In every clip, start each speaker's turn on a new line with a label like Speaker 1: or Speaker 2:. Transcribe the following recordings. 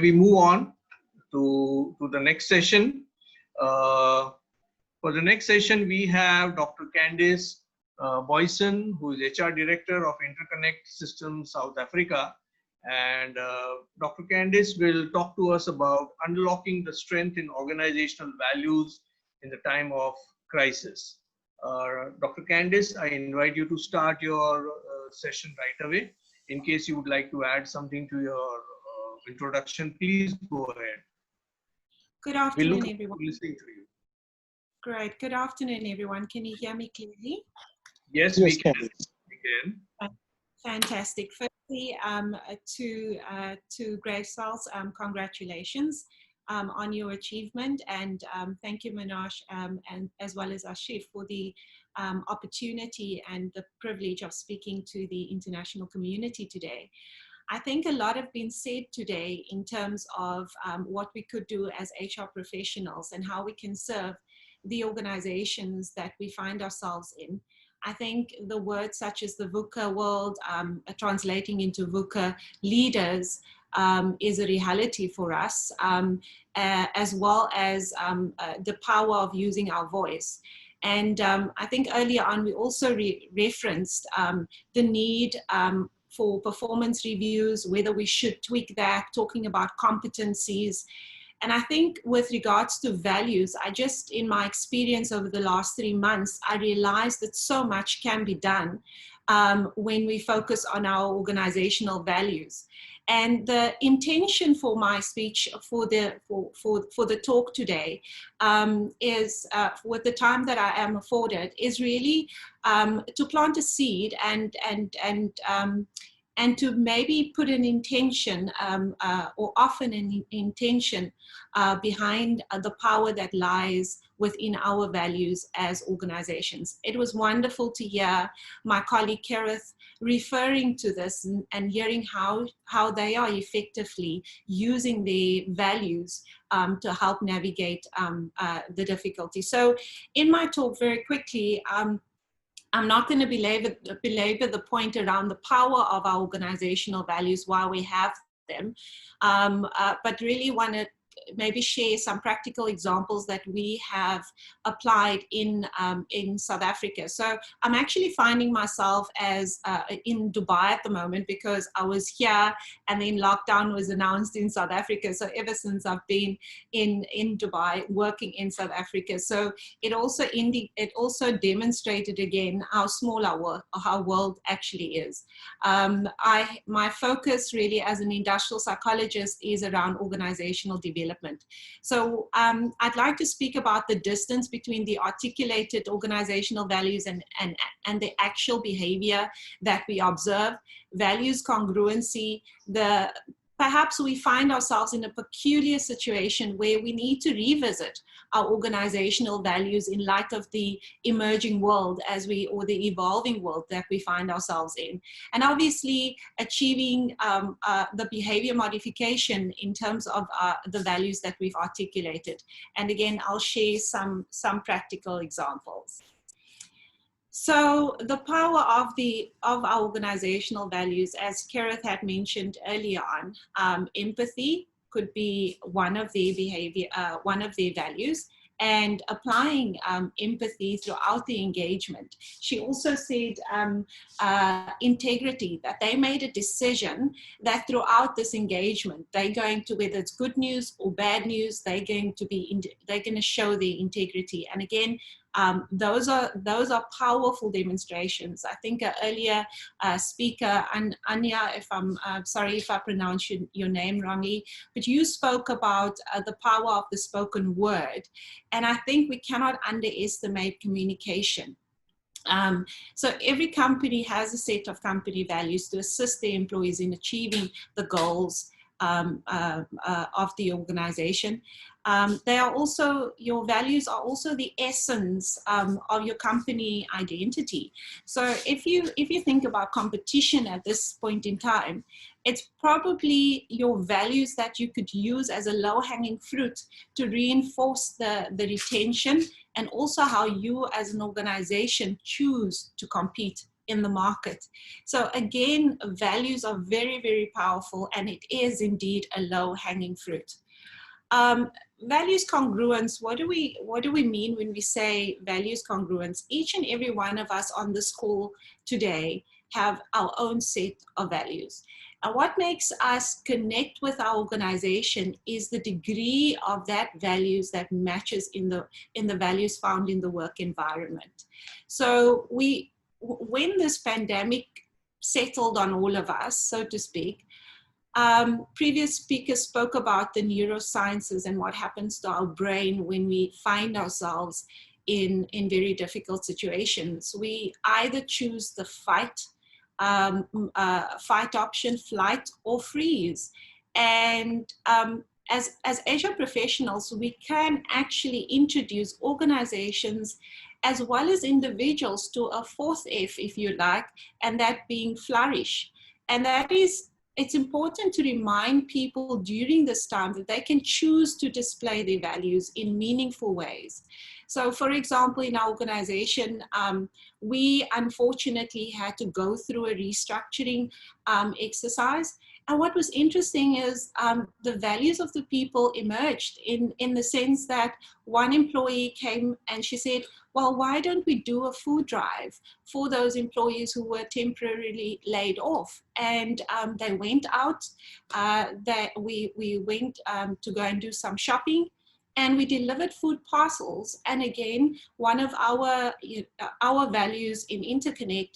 Speaker 1: we move on to the next session. For the next session, we have Dr. Candice Booysen, who is HR Director of Interconnect Systems South Africa. And Dr. Candice will talk to us about unlocking the strength in organizational values in the time of crisis. Dr. Candice, I invite you to start your session right away. In case you would like to add something to your introduction, please go ahead.
Speaker 2: Good afternoon, everyone.
Speaker 1: Listening to you.
Speaker 2: Great. Good afternoon, everyone. Can you hear me clearly?
Speaker 1: Yes, we can. We can.
Speaker 2: Fantastic. Firstly, to Grace Salz, congratulations on your achievement, and thank you, Manoj, and as well as Ashif, for the opportunity and the privilege of speaking to the international community today. I think a lot have been said today in terms of what we could do as HR professionals and how we can serve the organizations that we find ourselves in. I think the words such as the VUCA world, translating into VUCA leaders, is a reality for us, as well as the power of using our voice. And I think earlier on we also referenced the need for performance reviews, whether we should tweak that, talking about competencies. And I think with regards to values, in my experience over the last 3 months, I realized that so much can be done when we focus on our organizational values. And the intention for my speech for the talk today is, with the time that I am afforded, is really to plant a seed and to maybe put an intention or often an intention behind the power that lies within our values as organizations. It was wonderful to hear my colleague Kerith referring to this and hearing how they are effectively using their values to help navigate the difficulty. So in my talk, very quickly, I'm not going to belabor the point around the power of our organizational values while we have them, but really want to maybe share some practical examples that we have applied in South Africa. So I'm actually finding myself as in Dubai at the moment because I was here and then lockdown was announced in South Africa. So ever since I've been in Dubai working in South Africa. So it also demonstrated again how small our world actually is. My focus really as an industrial psychologist is around organizational development. So I'd like to speak about the distance between the articulated organizational values and the actual behavior that we observe, values congruency, perhaps we find ourselves in a peculiar situation where we need to revisit our organizational values in light of the emerging world or the evolving world that we find ourselves in. And obviously achieving the behavior modification in terms of the values that we've articulated. And again, I'll share some practical examples. So the power of our organizational values, as Kerith had mentioned earlier on, empathy could be one of their values, and applying empathy throughout the engagement. She also said integrity, that they made a decision that throughout this engagement, they're going to, whether it's good news or bad news, they're going to show their integrity. And again, those are powerful demonstrations. I think earlier speaker, Anya, if I'm sorry if I pronounce your name wrongly, but you spoke about the power of the spoken word. And I think we cannot underestimate communication. So every company has a set of company values to assist their employees in achieving the goals of the organization. Your values are also the essence of your company identity. So if you think about competition at this point in time, it's probably your values that you could use as a low-hanging fruit to reinforce the retention, and also how you as an organization choose to compete in the market. So again, values are very, very powerful, and it is indeed a low-hanging fruit. Values congruence, what do we mean when we say values congruence? Each and every one of us on this call today have our own set of values. And what makes us connect with our organization is the degree of that values that matches in the values found in the work environment. So when this pandemic settled on all of us, so to speak, previous speakers spoke about the neurosciences and what happens to our brain when we find ourselves in very difficult situations. We either choose the fight option, flight, or freeze. And as HR professionals, we can actually introduce organizations as well as individuals to a fourth F, if you like, and that being flourish. And that is, it's important to remind people during this time that they can choose to display their values in meaningful ways. So for example, in our organization, we unfortunately had to go through a restructuring exercise. And what was interesting is the values of the people emerged in the sense that one employee came and she said, well, why don't we do a food drive for those employees who were temporarily laid off? And they went out, we went to go and do some shopping, and we delivered food parcels. And again, one of our values in Interconnect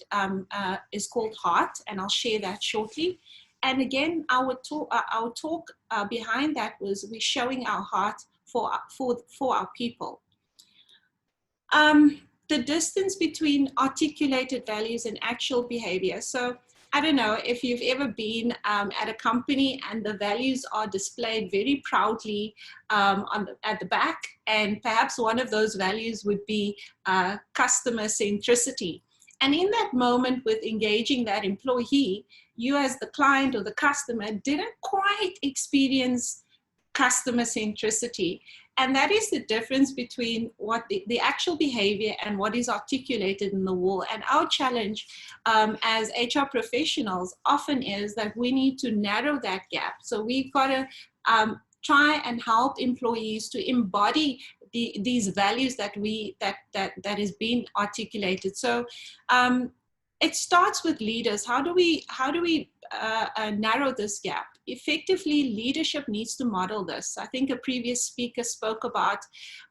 Speaker 2: is called Heart, and I'll share that shortly. And again, our talk behind that was we're showing our heart for our people. The distance between articulated values and actual behavior. So I don't know if you've ever been at a company and the values are displayed very proudly at the back, and perhaps one of those values would be customer centricity. And in that moment with engaging that employee, you as the client or the customer didn't quite experience customer centricity. And that is the difference between what the actual behavior and what is articulated in the wall. And our challenge as HR professionals often is that we need to narrow that gap. So we've got to try and help employees to embody these values that is being articulated. So it starts with leaders. How do we narrow this gap? Effectively, leadership needs to model this. I think a previous speaker spoke about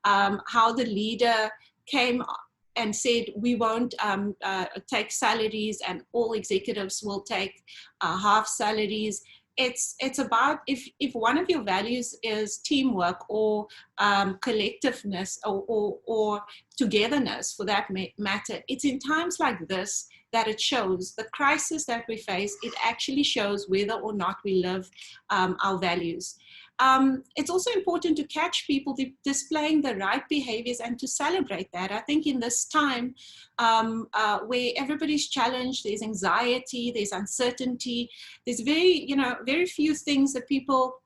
Speaker 2: how the leader came and said, we won't take salaries and all executives will take half salaries. It's about if one of your values is teamwork or collectiveness or togetherness for that matter, it's in times like this that it shows the crisis that we face. It actually shows whether or not we live our values. It's also important to catch people displaying the right behaviors and to celebrate that. I think in this time where everybody's challenged, there's anxiety, there's uncertainty, there's very few things that people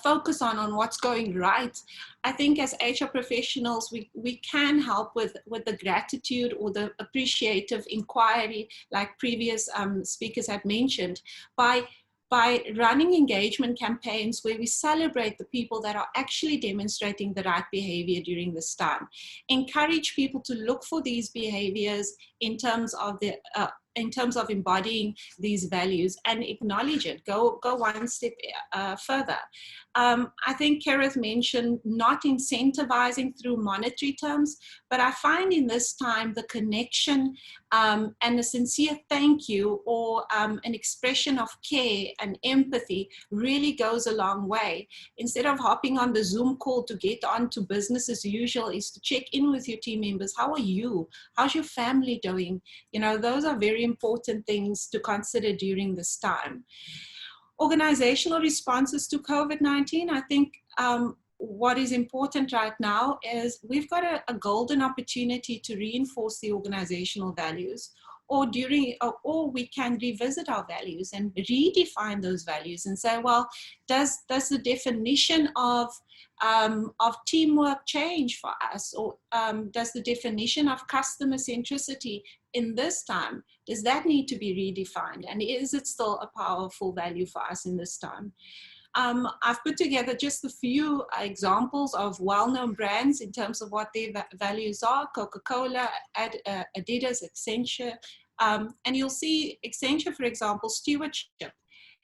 Speaker 2: focus on what's going right. I think as HR professionals, we can help with the gratitude or the appreciative inquiry, like previous speakers had mentioned, by running engagement campaigns where we celebrate the people that are actually demonstrating the right behavior during this time. Encourage people to look for these behaviors in terms of embodying these values and acknowledge it. Go one step further. I think Kerith mentioned not incentivizing through monetary terms, but I find in this time the connection and a sincere thank you or an expression of care and empathy really goes a long way. Instead of hopping on the Zoom call to get on to business as usual, is to check in with your team members. How are you? How's your family doing? Those are very important things to consider during this time. Organizational responses to COVID-19, I think what is important right now is we've got a golden opportunity to reinforce the organizational values. or we can revisit our values and redefine those values and say, well, does the definition of teamwork change for us, or does the definition of customer centricity in this time, does that need to be redefined, and is it still a powerful value for us in this time? I've put together just a few examples of well-known brands in terms of what their values are: Coca-Cola, Adidas, Accenture, and you'll see Accenture, for example, stewardship.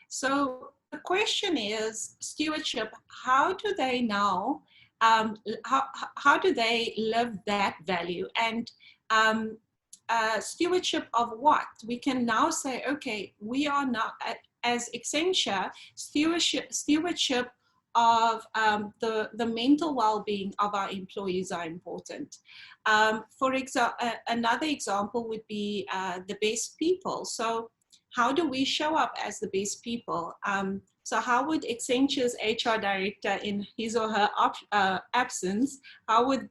Speaker 2: So the question is, stewardship, how do they now, how do they live that value? And stewardship of what? We can now say, okay, we are now, as Accenture, stewardship of the mental well-being of our employees are important. For example, another example would be the best people. So how do we show up as the best people? So how would Accenture's HR director, in his or her absence, how would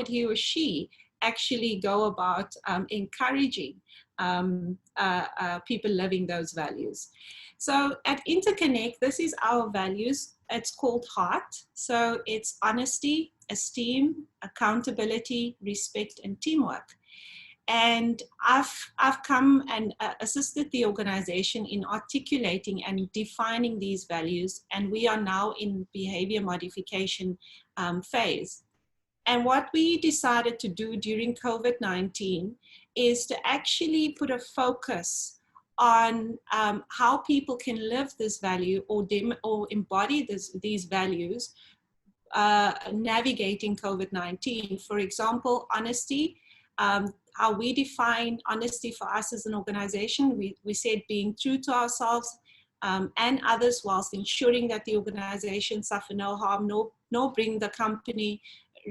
Speaker 2: he or she actually go about encouraging people living those values? So at Interconnect, this is our values. It's called HEART. So it's honesty, esteem, accountability, respect, and teamwork. And I've come and assisted the organization in articulating and defining these values, and we are now in behavior modification phase. And what we decided to do during COVID-19 is to actually put a focus on how people can live this value or embody these values navigating COVID-19. For example, honesty. How we define honesty for us as an organization, we said being true to ourselves and others whilst ensuring that the organization suffer no harm, nor bring the company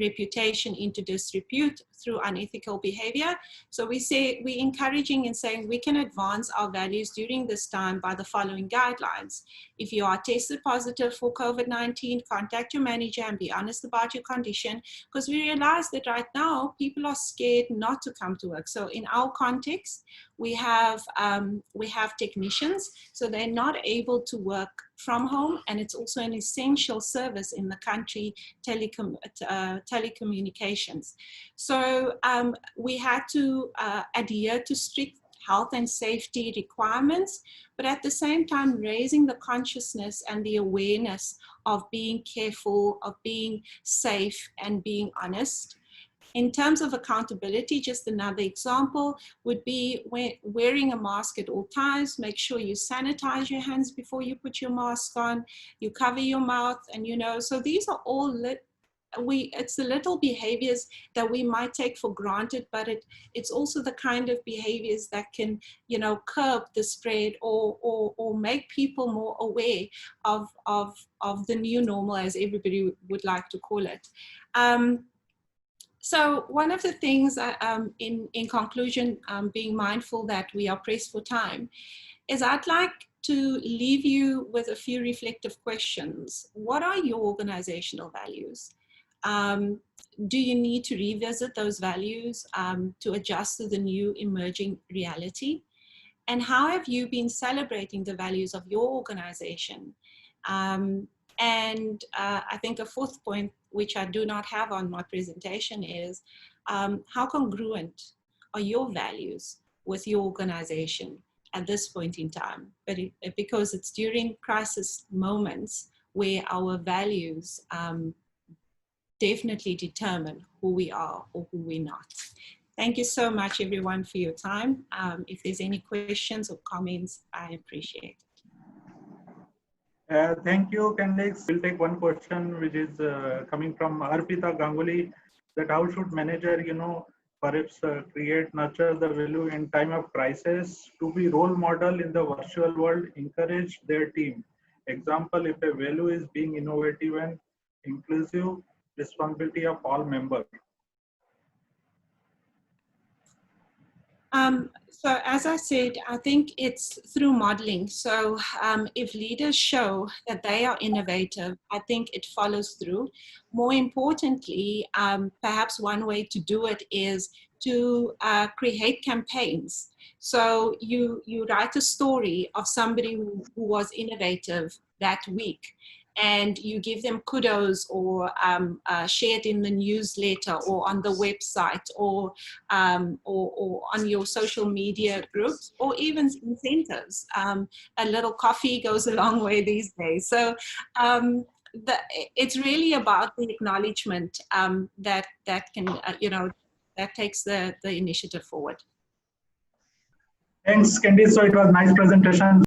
Speaker 2: reputation into disrepute through unethical behavior. So we're encouraging and saying we can advance our values during this time by the following guidelines. If you are tested positive for COVID-19, contact your manager and be honest about your condition, because we realize that right now people are scared not to come to work. So in our context, we have technicians, so they're not able to work from home, and it's also an essential service in the country, telecommunications. So we had to adhere to strict health and safety requirements, but at the same time raising the consciousness and the awareness of being careful, of being safe, and being honest. In terms of accountability, just another example would be wearing a mask at all times. Make sure you sanitize your hands before you put your mask on, you cover your mouth, and so these are all it's the little behaviors that we might take for granted, but it's also the kind of behaviors that can, curb the spread or make people more aware of the new normal, as everybody would like to call it. So one of the things, in conclusion, being mindful that we are pressed for time, is I'd like to leave you with a few reflective questions. What are your organizational values? Do you need to revisit those values to adjust to the new emerging reality? And how have you been celebrating the values of your organization? And I think a fourth point, which I do not have on my presentation, is how congruent are your values with your organization at this point in time? But because it's during crisis moments where our values definitely determine who we are or who we're not. Thank you so much, everyone, for your time. If there's any questions or comments, I appreciate it.
Speaker 3: Thank you, Candice. We'll take one question, which is coming from Arpita Ganguly, that how should manager, perhaps create, nurture the value in time of crisis to be role model in the virtual world, encourage their team. Example, if a value is being innovative and inclusive, responsibility of all members.
Speaker 2: So as I said, I think it's through modeling. So if leaders show that they are innovative, I think it follows through. More importantly, perhaps one way to do it is to create campaigns. So you write a story of somebody who was innovative that week, and you give them kudos or share it in the newsletter or on the website or on your social media groups or even incentives. A little coffee goes a long way these days. So it's really about the acknowledgement that can, that takes the initiative forward.
Speaker 3: Thanks, Candice. So it was nice presentation.